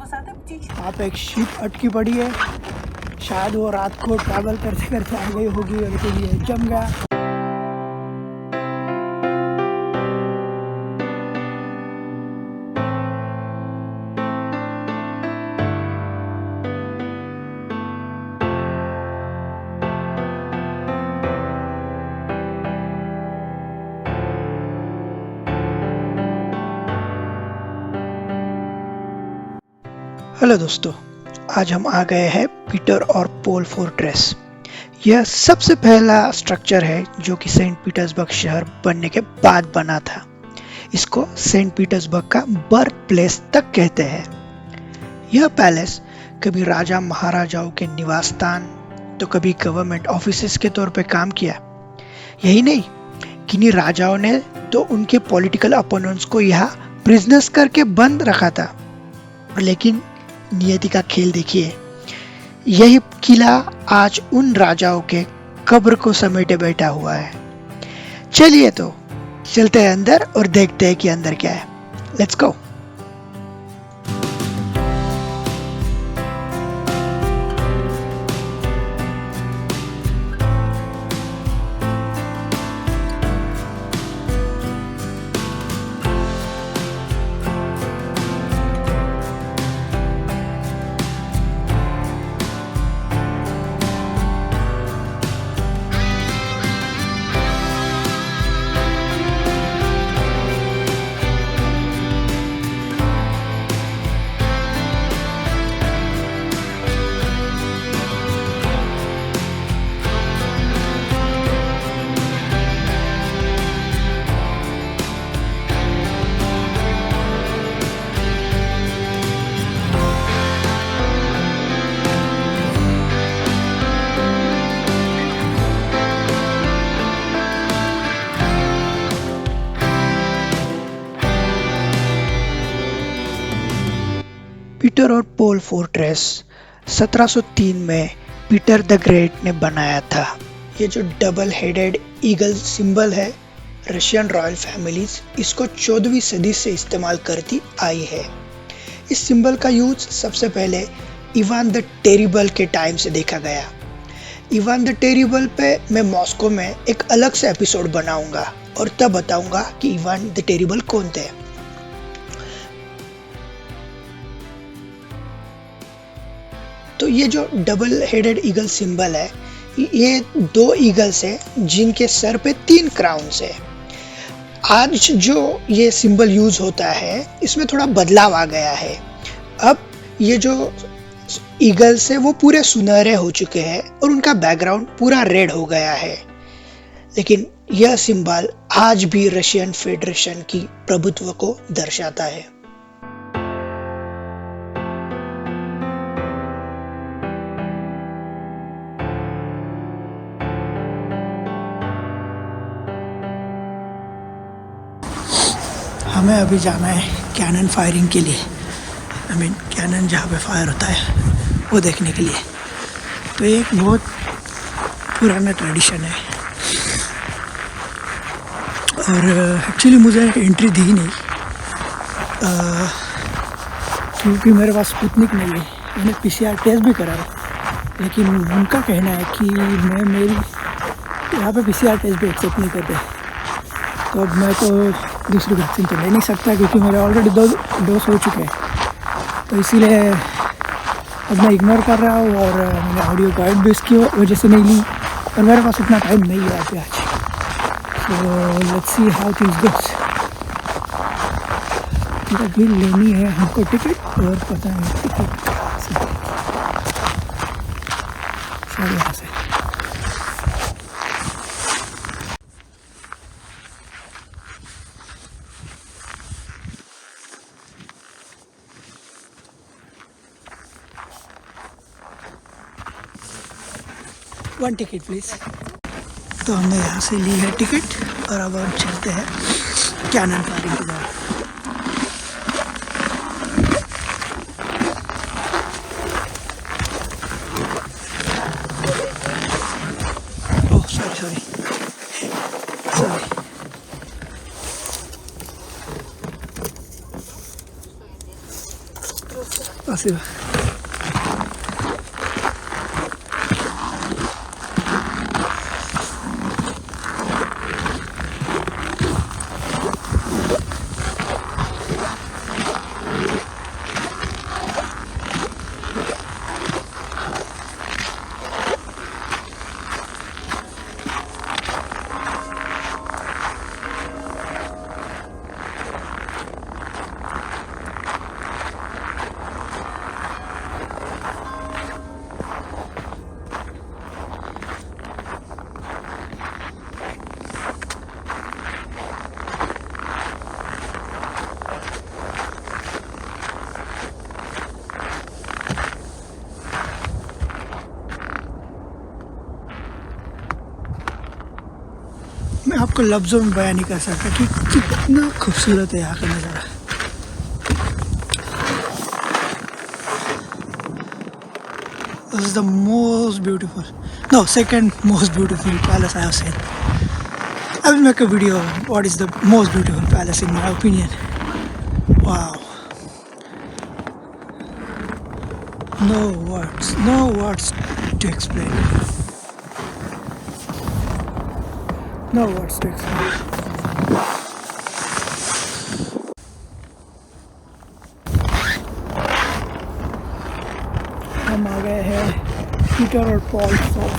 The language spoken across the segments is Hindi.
वहाँ पे एक शिप अटकी पड़ी है, शायद वो रात को ट्रैवल करते करते आ गई होगी और फिर ये जम गया। हेलो दोस्तों, आज हम आ गए हैं पीटर और पॉल फोर्ट्रेस। यह सबसे पहला स्ट्रक्चर है जो कि सेंट पीटर्सबर्ग शहर बनने के बाद बना था। इसको सेंट पीटर्सबर्ग का बर्थ प्लेस तक कहते हैं। यह पैलेस कभी राजा महाराजाओं के निवास स्थान तो कभी गवर्नमेंट ऑफिसेस के तौर पे काम किया। यही नहीं, किन्हीं राजाओं ने तो उनके पॉलिटिकल अपोनेंट्स को यहाँ प्रिजनर्स करके बंद रखा था। लेकिन नियति का खेल देखिए, यही किला आज उन राजाओं के कब्र को समेटे बैठा हुआ है। चलिए तो चलते हैं अंदर और देखते हैं कि अंदर क्या है। Let's go. पीटर और पॉल फोर्ट्रेस 1703 में पीटर द ग्रेट ने बनाया था। ये जो डबल हेडेड ईगल सिंबल है, रशियन रॉयल फैमिलीज इसको 14वीं सदी से इस्तेमाल करती आई है। इस सिंबल का यूज सबसे पहले इवान द टेरिबल के टाइम से देखा गया। इवान द टेरिबल पे मैं मॉस्को में एक अलग से एपिसोड बनाऊंगा और तब बताऊंगा कि इवान द टेरिबल कौन थे। तो ये जो डबल हेडेड ईगल सिंबल है, ये 2 ईगल्स है जिनके सर पे 3 क्राउन्स है। आज जो ये सिंबल यूज होता है इसमें थोड़ा बदलाव आ गया है। अब ये जो ईगल्स है वो पूरे सुनहरे हो चुके हैं और उनका बैकग्राउंड पूरा रेड हो गया है। लेकिन यह सिंबल आज भी रशियन फेडरेशन की प्रभुत्व को दर्शाता है। हमें अभी जाना है कैनन फायरिंग के लिए। कैनन जहाँ पे फायर होता है वो देखने के लिए। तो ये एक बहुत पुराना ट्रेडिशन है और एक्चुअली मुझे एंट्री दी नहीं क्योंकि मेरे पास स्पुतनिक नहीं है। मैंने PCR टेस्ट भी करा है, लेकिन उनका कहना है कि मेरी यहाँ पे PCR टेस्ट भी एक्सेप्ट नहीं करते। तो अब मैं तो दूसरी वैक्सीन तो ले नहीं सकता क्योंकि मेरे ऑलरेडी 2 डोज हो चुके हैं। तो इसीलिए अब मैं इग्नोर कर रहा हूँ और मैंने ऑडियो गाइड भी इसकी वजह से नहीं ली और मेरे पास उतना टाइम नहीं है अभी आज। तो लेट्स सी हाउ थिंग्स गोस। अभी लेनी है हमको टिकट और पता नहीं टिकट सारे यहाँ से। One ticket please. तो हमने यहाँ से ली है टिकट और अब हम चलते हैं कैनन फायरिंग की तरफ। Oh sorry possible. मैं आपको लफ्ज़ों में बयान नहीं कर सकता कि कितना खूबसूरत है यहाँ का नज़ारा। This is the most beautiful, no, second most beautiful palace I have seen. I will make a video of what is the most beautiful palace in my opinion. Wow. No words to explain. No words to explain. हम आ गए हैं पीटर और पॉल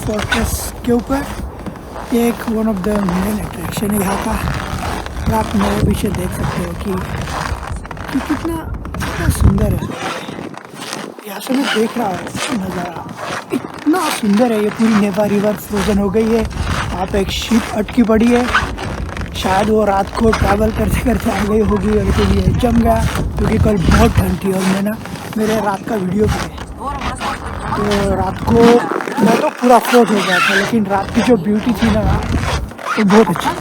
फोर्ट्रेस के ऊपर। ये एक one of the main attraction है यहाँ का। और आप मेरे पीछे देख सकते हो कि कितना सुंदर है। यहाँ से मैं देख रहा हूँ नज़ारा, इतना सुंदर है। ये पूरी नेवा रिवर फ्रोजन हो गई है। वहाँ पे एक शिप अटकी पड़ी है, शायद वो रात को ट्रैवल करते करते आ गई होगी और के लिए जम गया, क्योंकि कल बहुत ठंड थी। और मैं ना मेरे रात का वीडियो भी है, तो रात को मैं तो पूरा फ्रोज हो गया था, लेकिन रात की जो ब्यूटी थी ना वो बहुत अच्छी थी।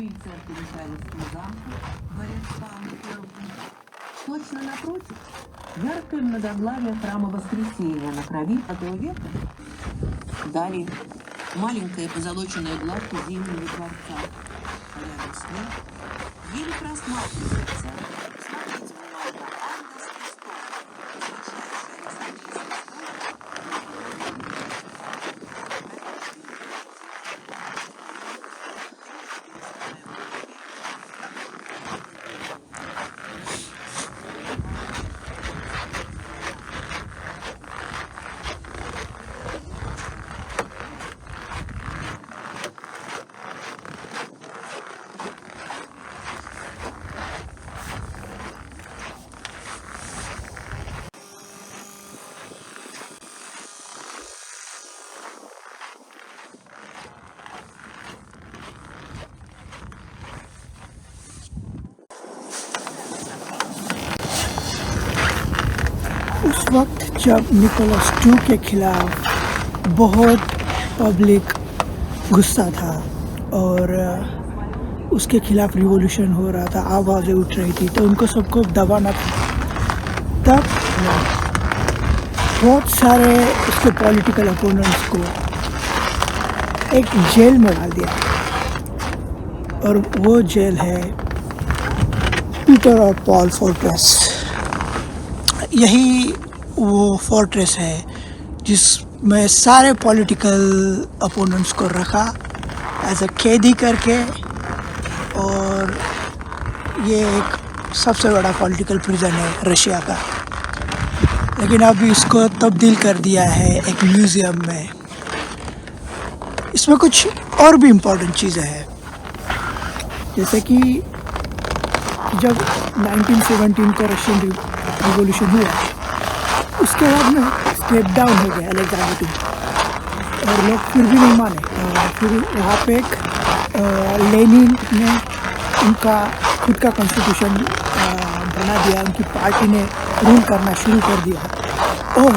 Михайловскому замку, дворец точно напротив, яркое многоглавие храма Воскресения на крови этого века. Далее маленькая позолоченная гладка Зимнего дворца. А рядом с ним еле просматривается. Смотрите внимательно, Анна с крестом. उस वक्त जब निकोलस II के खिलाफ बहुत पब्लिक गुस्सा था और उसके खिलाफ रिवॉल्यूशन हो रहा था, आवाज़ें उठ रही थी, तो उनको सबको दबाना था। तब बहुत सारे उसके पॉलिटिकल अपोनेंट्स को एक जेल में डाल दिया, और वो जेल है पीटर और पॉल फोर्ट्रेस। यही वो फोर्ट्रेस है जिसमें सारे पॉलिटिकल अपोनेंट्स को रखा एज अ कैदी करके, और ये एक सबसे बड़ा पॉलिटिकल प्रिजन है रशिया का। लेकिन अभी इसको तब्दील कर दिया है एक म्यूज़ियम में। इसमें कुछ और भी इम्पोर्टेंट चीज़ें हैं, जैसे कि जब 1917 को रशियन रिवॉल्यूशन हुआ, उसके बाद में स्टेप डाउन हो गया अलेक्जेंडर II, और लोग फिर भी नहीं माने। फिर वहाँ पे एक लेनिन ने उनका खुद का कॉन्स्टिट्यूशन बना दिया, उनकी पार्टी ने रूल करना शुरू कर दिया। और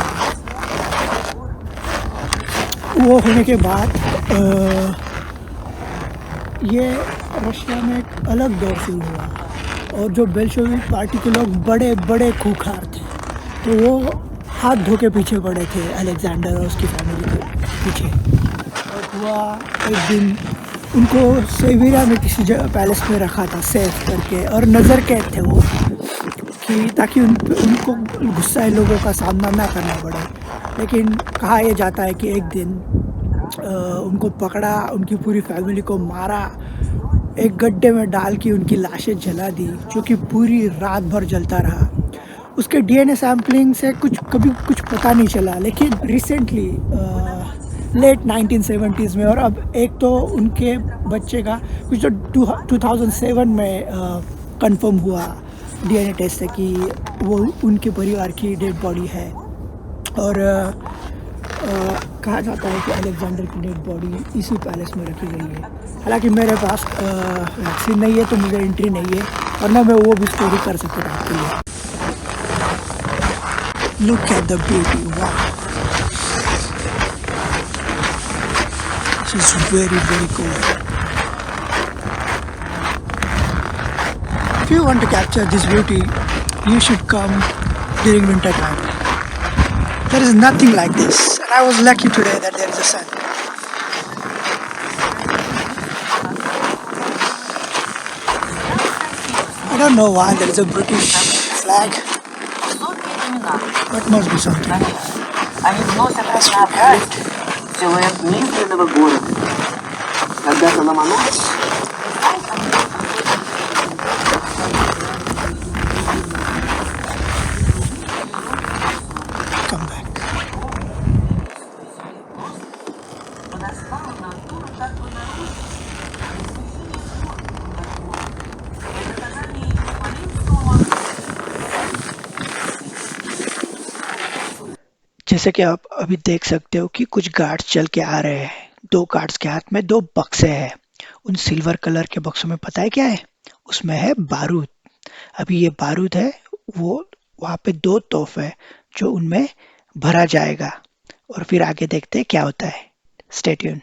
वो होने के बाद ये रशिया में एक अलग दौर शुरू हुआ, और जो बेल्शेविक पार्टी के लोग बड़े बड़े खूंखार थे, तो वो हाथ धो के पीछे पड़े थे अलेक्जेंडर और उसकी फैमिली के पीछे। और हुआ एक दिन उनको सेविरा में किसी जगह पैलेस में रखा था सेफ करके, और नज़र कैद थे वो, कि ताकि उनको गुस्साए लोगों का सामना ना करना पड़े। लेकिन कहा यह जाता है कि एक दिन उनको पकड़ा, उनकी पूरी फैमिली को मारा, एक गड्ढे में डाल के उनकी लाशें जला दी, जो कि पूरी रात भर जलता रहा। उसके डीएनए सैम्पलिंग से कभी कुछ पता नहीं चला, लेकिन रिसेंटली लेट 1970s में, और अब एक तो उनके बच्चे का कुछ तो 2007 में कंफर्म हुआ डीएनए टेस्ट से कि वो उनके परिवार की डेड बॉडी है। और कहा जाता है कि अलेक्जेंडर की डेड बॉडी इसी पैलेस में रखी गई है। हालांकि मेरे पास वैक्सीन नहीं है, तो मुझे एंट्री नहीं है, और ना मैं वो भी स्टोरी कर सकता हूँ आपके लिए। Look at the beauty, wow. This is very, very cool. If you want to capture this beauty, you should come during winter time. There is nothing like this, and I was lucky today that there is a sun. I don't know why there is a British flag, but must be something. Они вносят разнообразие в силуэт медленного города. Когда-то Ломонос Come back. जैसे कि आप अभी देख सकते हो कि कुछ गार्ड्स चल के आ रहे हैं। 2 गार्ड्स के हाथ में 2 बक्से हैं। उन सिल्वर कलर के बक्सों में पता है क्या है? उसमें है बारूद। अभी ये बारूद है, वो वहाँ पे 2 तोप है जो उनमें भरा जाएगा, और फिर आगे देखते हैं क्या होता है। Stay tune.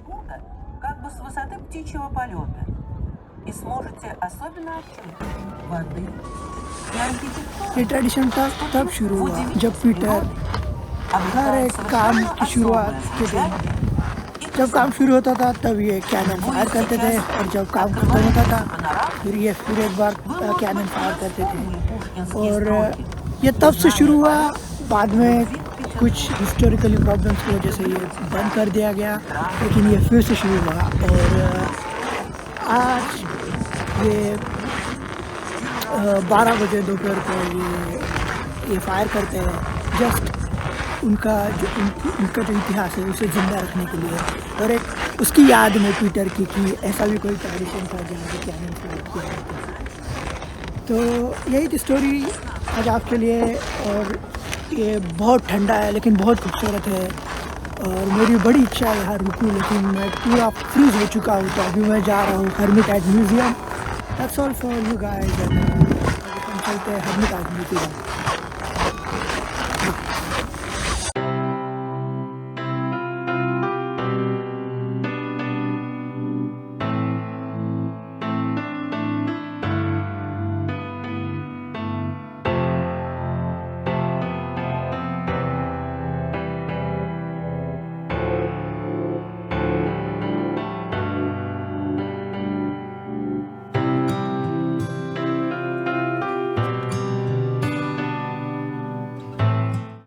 парашюта как бы с высоты птичьего полета. И сможете особенно отчетливо воды и архитектуры. ये ट्रेडिशन तब शुरू हुआ जब पीटर हर एक काम की शुरुआत के दिन, जब काम शुरू होता था तब ये कैनन फायर करते थे, और जब काम खत्म होता था फिर एक बार कैनन फायर करते थे। और ये तब से शुरू हुआ, बाद में कुछ हिस्टोरिकल प्रॉब्लम्स की वजह से ये बंद कर दिया गया, लेकिन ये फिर से शुरू हुआ। और आज ये 12 बजे दोपहर को ये फायर करते हैं, जस्ट उनका जो इतिहास है उसे ज़िंदा रखने के लिए, और एक उसकी याद में पीटर की कि ऐसा भी कोई ट्रेडिशन था जहाँ पे कैनन फायर किया जाता था। तो यही थी स्टोरी आज आपके लिए। और ये बहुत ठंडा है लेकिन बहुत खूबसूरत है, और मेरी बड़ी इच्छा है यहाँ रुकूँ, लेकिन मैं पूरा फ्रीज हो चुका हूँ। तो अभी मैं जा रहा हूँ Hermitage museum. That's all for you guys. चलते हैं हर्मिटाइज म्यूज़ियम।